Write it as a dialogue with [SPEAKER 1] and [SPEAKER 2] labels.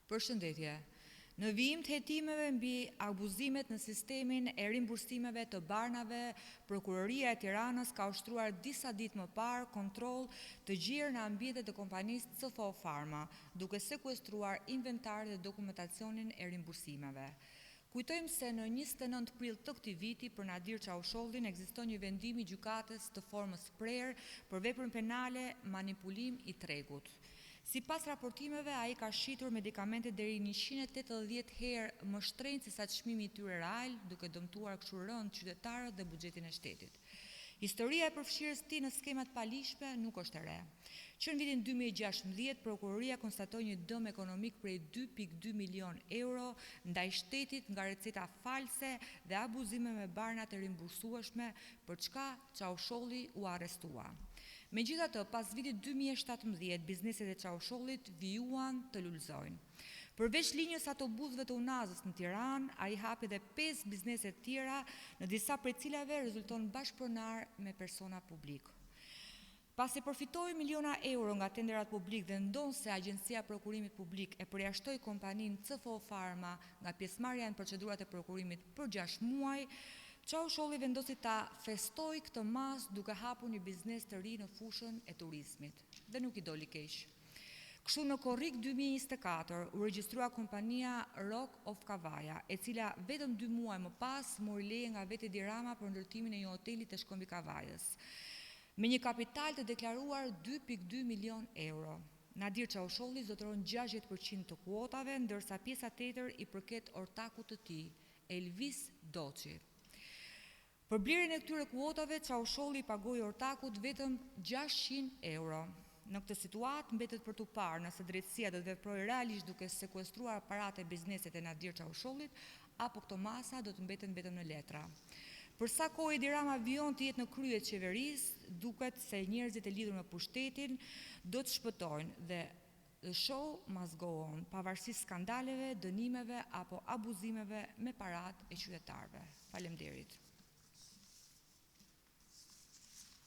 [SPEAKER 1] Përshëndetje. Në vijim të hetimeve mbi abuzimet në sistemin e rimbursimeve të barnave, Prokuroria e Tiranës ka ushtruar disa ditë më parë kontroll të gjerë në ambientet e kompanisë CFO Pharma, duke sekuestruar inventar dhe dokumentacionin e rimbursimeve. Kujtojmë se në 29 prill të këtij viti për Nadir Çaushollin ekziston një vendim i gjykatës të formës prerë për veprën penale manipulim i tregut. Sipas raportimeve, ai ka shitur medikamente deri 180 herë më shtrenjtë se sa çmimi i tyre real, duke dëmtuar kështu rënd qytetarët dhe buxhetin e shtetit. Historia e përfshirjes së tij në skemat palishme nuk është e re. Që në vitin 2016, Prokuroria konstatoi një dëm ekonomik prej 2.2 milion euro ndaj shtetit nga receta false dhe abuzime me barna të rimbursueshme, për çka Çausholli u arrestua. Megjithatë, pas vitit 2017, bizneset e Çaushollit vijuan të lulëzojnë. Përveç linjës autobusëve të Unazës në Tiranë, ai hapi edhe 5 biznese të tjera, në disa prej cilave rezulton bashkëpronar me persona publik. Pasi përfitoi miliona euro nga tenderat publik dhe ndonse Agjencia e Prokurimit Publik e përjashtoi kompaninë CFO Pharma nga pjesëmarrja në procedurat e prokurimit për 6 muaj, Çausholli vendosi ta festojë këtë mas duke hapur një biznes të ri në fushën e turizmit. Dhe nuk i doli keq. Kështu në korrik 2024 u regjistrua kompania Rock of Kavaja, e cila vetëm 2 muaj më pas mori leje nga vetë Edi Rama për ndërtimin e një hoteli të shkëmbi Kavajës, me një kapital të deklaruar 2.2 milion euro. Nadir Çausholli zotëron 60% të kuotave, ndërsa pjesa tjetër i përket ortakut të tij, Elvis Doçi. Për blerjen e këtyre kuotave, Çausholli pagoi ortakut vetëm 600 euro. Në këtë situatë mbetet për tu parë nëse drejtësia do të veprojë realisht duke sekuestruar paratë e bizneset e Nadir Çaushollit, apo këto masa do të mbeten vetëm në letra. Për sa kohë Edi Rama vijon të jetë në krye të qeverisë, duket se njerëzit e lidhur me pushtetin do të shpëtojnë dhe the show must go on, pavarësisht skandaleve, dënimeve apo abuzimeve me paratë e qytetarëve. Faleminderit.